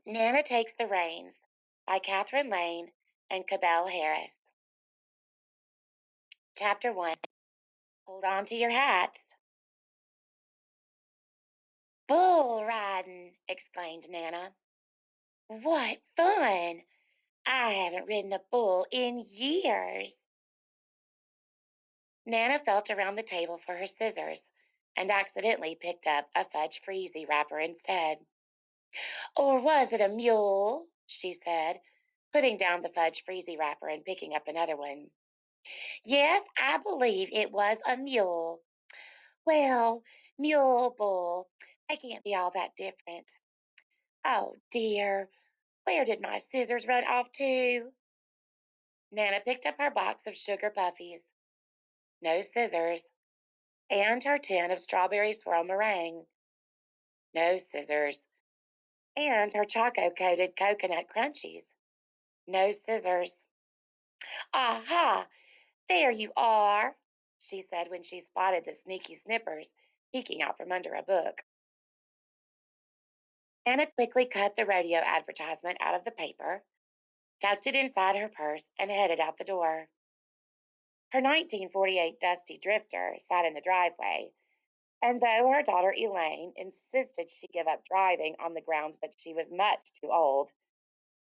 Nana Takes the Reins by Katherine Lane and Cabell Harris. Chapter 1. Hold on to your hats. Bull riding, exclaimed Nana. What fun! I haven't ridden a bull in years. Nana felt around the table for her scissors and accidentally picked up a fudge freezy wrapper instead. Or was it a mule? She said, putting down the fudge freezy wrapper and picking up another one. Yes, I believe it was a mule. Well, mule, bull, they can't be all that different. Oh dear, where did my scissors run off to? Nana picked up her box of sugar puffies, no scissors, and her tin of strawberry swirl meringue, no scissors, and her choco coated coconut crunchies, no scissors. Aha, there you are, she said when she spotted the sneaky snippers peeking out from under a book. Anna quickly cut the rodeo advertisement out of the paper, tucked it inside her purse, and headed out the door. Her 1948 Dusty Drifter sat in the driveway, and though her daughter Elaine insisted she give up driving on the grounds that she was much too old,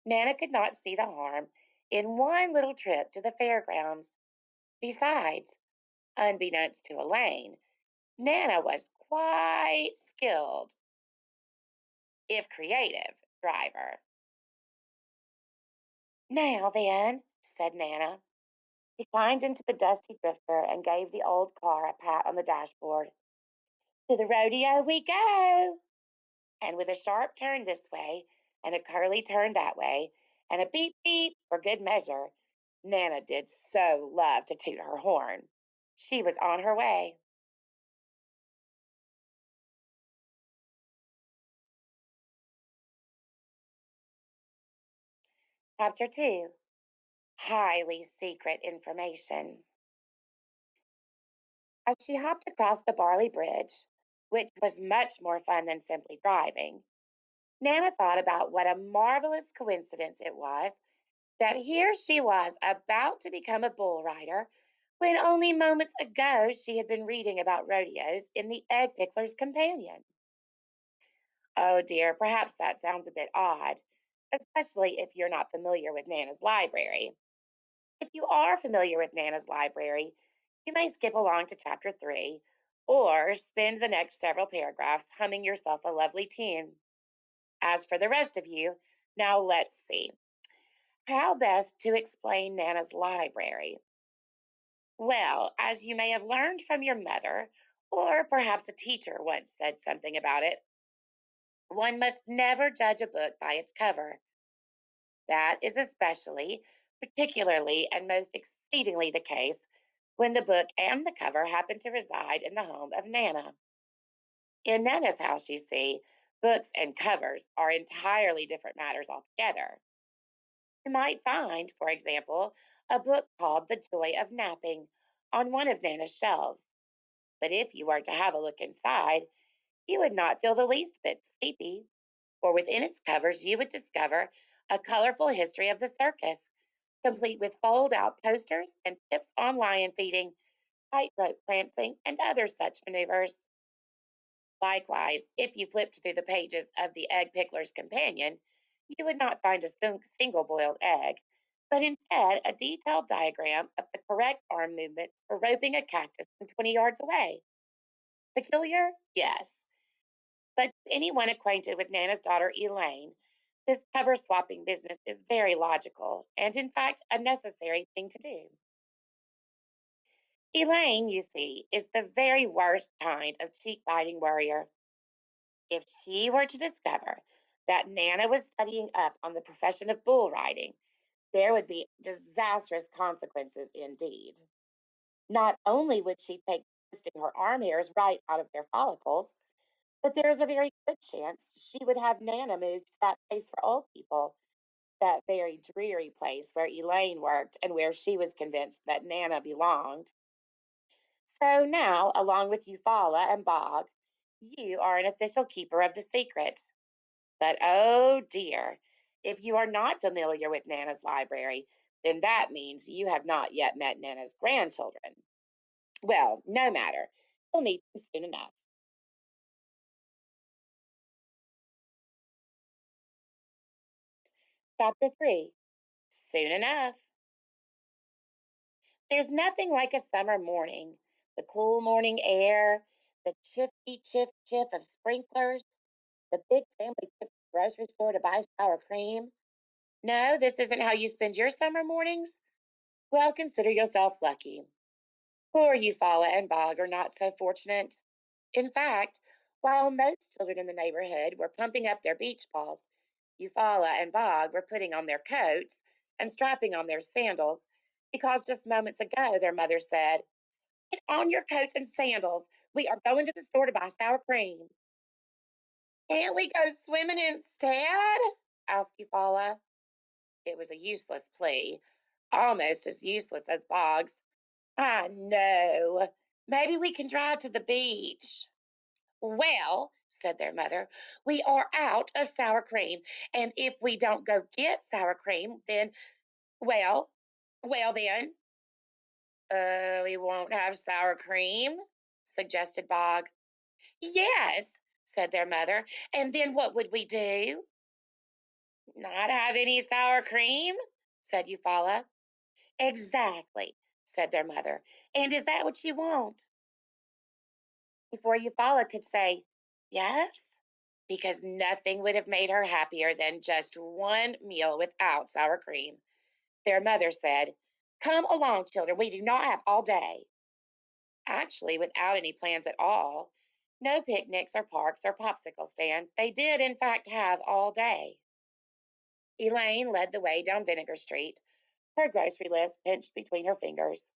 Nana could not see the harm in one little trip to the fairgrounds. Besides, unbeknownst to Elaine, Nana was quite skilled, if creative, driver. Now then, said Nana. He climbed into the dusty drifter and gave the old car a pat on the dashboard. To the rodeo we go! And with a sharp turn this way and a curly turn that way and a beep beep for good measure, Nana did so love to toot her horn. She was on her way. Chapter 2. Highly secret information. As she hopped across the Barley Bridge, which was much more fun than simply driving, Nana thought about what a marvelous coincidence it was that here she was about to become a bull rider when only moments ago she had been reading about rodeos in the Egg Pickler's Companion. Oh dear, perhaps that sounds a bit odd, especially if you're not familiar with Nana's library. If you are familiar with Nana's library, you may skip along to chapter 3 or spend the next several paragraphs humming yourself a lovely tune. As for the rest of you, now let's see. How best to explain Nana's library? Well, as you may have learned from your mother, or perhaps a teacher once said something about it, one must never judge a book by its cover. That is especially, particularly, and most exceedingly the case when the book and the cover happen to reside in the home of Nana. In Nana's house, you see, books and covers are entirely different matters altogether. You might find, for example, a book called The Joy of Napping on one of Nana's shelves. But if you were to have a look inside, you would not feel the least bit sleepy, for within its covers you would discover a colorful history of the circus, complete with fold out posters and tips on lion feeding, tightrope prancing, and other such maneuvers. Likewise, if you flipped through the pages of the Egg Pickler's Companion, you would not find a single boiled egg, but instead a detailed diagram of the correct arm movements for roping a cactus from 20 yards away. Peculiar? Yes. But to anyone acquainted with Nana's daughter Elaine, this cover swapping business is very logical and, in fact, a necessary thing to do. Elaine, you see, is the very worst kind of cheek biting worrier. If she were to discover that Nana was studying up on the profession of bull riding, there would be disastrous consequences indeed. Not only would she take twisting her arm hairs right out of their follicles, but there is a very good chance she would have Nana moved to that place for old people, that very dreary place where Elaine worked and where she was convinced that Nana belonged. So now, along with Eufaula and Bog, you are an official keeper of the secret. But oh dear, if you are not familiar with Nana's library, then that means you have not yet met Nana's grandchildren. Well, no matter. You'll meet them soon enough. Chapter 3. Soon enough. There's nothing like a summer morning. The cool morning air, the chiffy chiff chiff of sprinklers, the big family trip to the grocery store to buy sour cream. No, this isn't how you spend your summer mornings? Well, consider yourself lucky. Poor Eufaula and Bog are not so fortunate. In fact, while most children in the neighborhood were pumping up their beach balls, Eufaula and Bog were putting on their coats and strapping on their sandals because just moments ago their mother said, "Get on your coats and sandals. We are going to the store to buy sour cream." "Can't we go swimming instead?" asked Eufaula. It was a useless plea, almost as useless as Bog's. "I know. Maybe we can drive to the beach." "Well," said their mother, "we are out of sour cream, and if we don't go get sour cream, then, well, then, we won't have sour cream," suggested Bog. "Yes," said their mother, "and then what would we do?" "Not have any sour cream?" said Eufaula. "Exactly," said their mother. "And is that what you want?" Before Eufaula could say yes, because nothing would have made her happier than just one meal without sour cream. Their mother said, "Come along, children, we do not have all day." Actually, without any plans at all, no picnics or parks or popsicle stands, they did, in fact, have all day. Elaine led the way down Vinegar Street, her grocery list pinched between her fingers.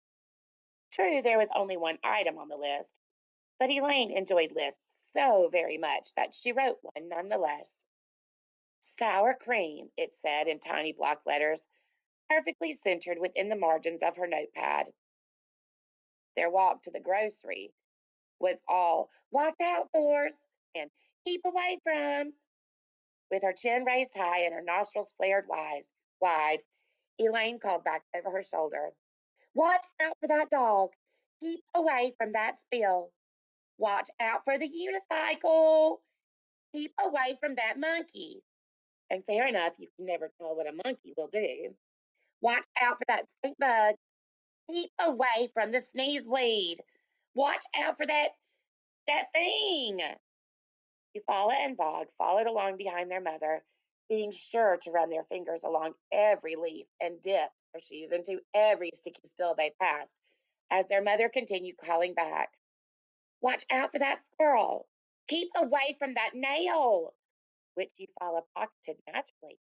True, there was only one item on the list, but Elaine enjoyed lists so very much that she wrote one nonetheless. Sour cream, it said in tiny block letters, perfectly centered within the margins of her notepad. Their walk to the grocery was all "watch out fors" and "keep away froms." With her chin raised high and her nostrils flared wide, Elaine called back over her shoulder, "Watch out for that dog. Keep away from that spill. Watch out for the unicycle. Keep away from that monkey." And fair enough, you can never tell what a monkey will do. "Watch out for that stink bug. Keep away from the sneeze weed. Watch out for that thing." Eufaula and Bog followed along behind their mother, being sure to run their fingers along every leaf and dip their shoes into every sticky spill they passed, as their mother continued calling back, "Watch out for that squirrel. Keep away from that nail," which Eufaula pocketed naturally.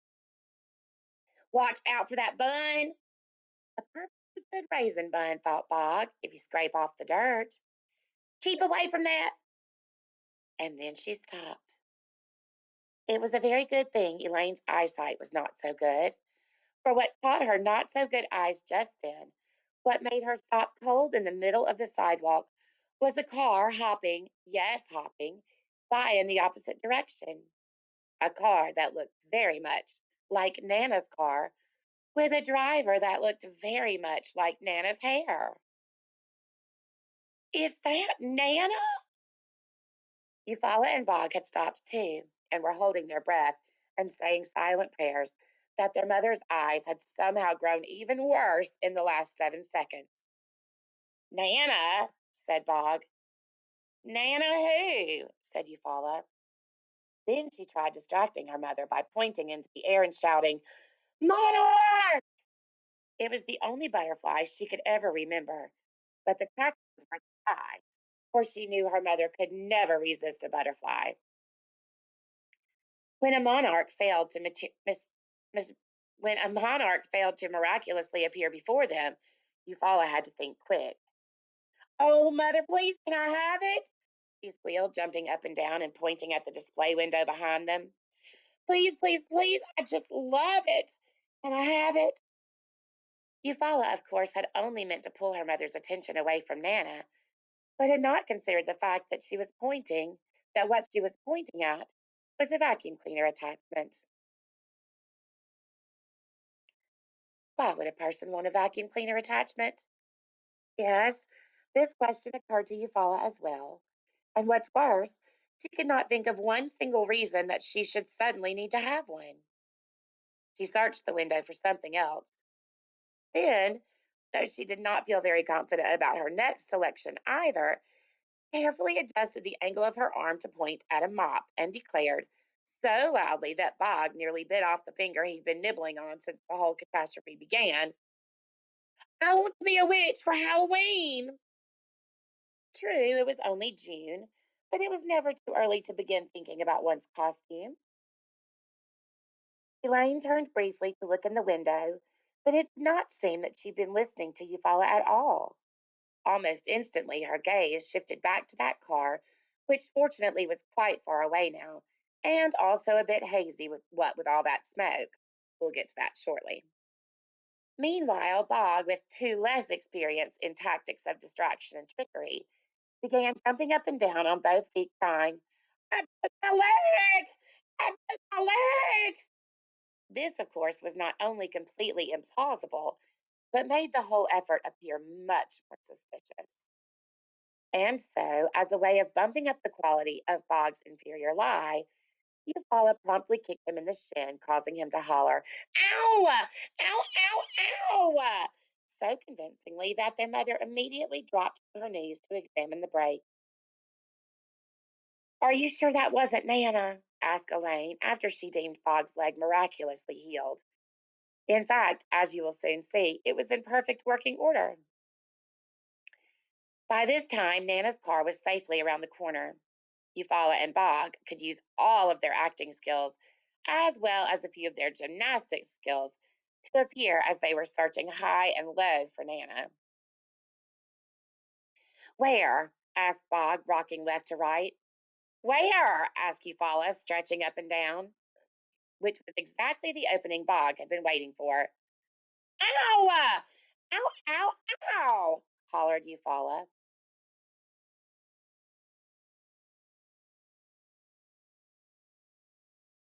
"Watch out for that bun. A perfectly good raisin bun," thought Bog, "if you scrape off the dirt. Keep away from that." And then she stopped. It was a very good thing Elaine's eyesight was not so good, for what caught her not so good eyes just then, what made her stop cold in the middle of the sidewalk, was a car hopping, yes, hopping, by in the opposite direction. A car that looked very much like Nana's car, with a driver that looked very much like Nana's hair. "Is that Nana?" Eufaula and Bog had stopped too, and were holding their breath and saying silent prayers that their mother's eyes had somehow grown even worse in the last 7 seconds. "Nana," said Bog. "Nana who?" said Eufaula. Then she tried distracting her mother by pointing into the air and shouting, "Monarch!" It was the only butterfly she could ever remember, but the crackers were high, for she knew her mother could never resist a butterfly. When a monarch failed to mis- when a monarch failed to miraculously appear before them, Eufaula had to think quick. "Oh, mother, please, can I have it?" She squealed, jumping up and down and pointing at the display window behind them. "Please, please, please, I just love it. Can I have it?" Eufaula, of course, had only meant to pull her mother's attention away from Nana, but had not considered the fact that what she was pointing at was a vacuum cleaner attachment. Why would a person want a vacuum cleaner attachment? Yes, this question occurred to Eufaula as well. And what's worse, she could not think of one single reason that she should suddenly need to have one. She searched the window for something else. Then, though she did not feel very confident about her next selection either, carefully adjusted the angle of her arm to point at a mop and declared so loudly that Bog nearly bit off the finger he'd been nibbling on since the whole catastrophe began. I want to be a witch for Halloween. True, it was only June, but it was never too early to begin thinking about one's costume. Elaine turned briefly to look in the window, but it did not seem that she'd been listening to Eufaula at all. Almost instantly, her gaze shifted back to that car, which fortunately was quite far away now, and also a bit hazy with all that smoke. We'll get to that shortly. Meanwhile, Bog, with two less experience in tactics of distraction and trickery, began jumping up and down on both feet, crying, I broke my leg! I broke my leg! This, of course, was not only completely implausible, but made the whole effort appear much more suspicious. And so, as a way of bumping up the quality of Bog's inferior lie, Eufaula promptly kicked him in the shin, causing him to holler, Ow! Ow, ow, ow! So convincingly that their mother immediately dropped to her knees to examine the break. Are you sure that wasn't Nana? Asked Elaine after she deemed Bog's leg miraculously healed. In fact, as you will soon see, it was in perfect working order. By this time, Nana's car was safely around the corner. Eufaula and Bog could use all of their acting skills, as well as a few of their gymnastics skills, to appear as they were searching high and low for Nana. Where? Asked Bog, rocking left to right. Where? Asked Eufaula, stretching up and down, which was exactly the opening Bog had been waiting for. Ow! Ow, ow, ow! Hollered Eufaula.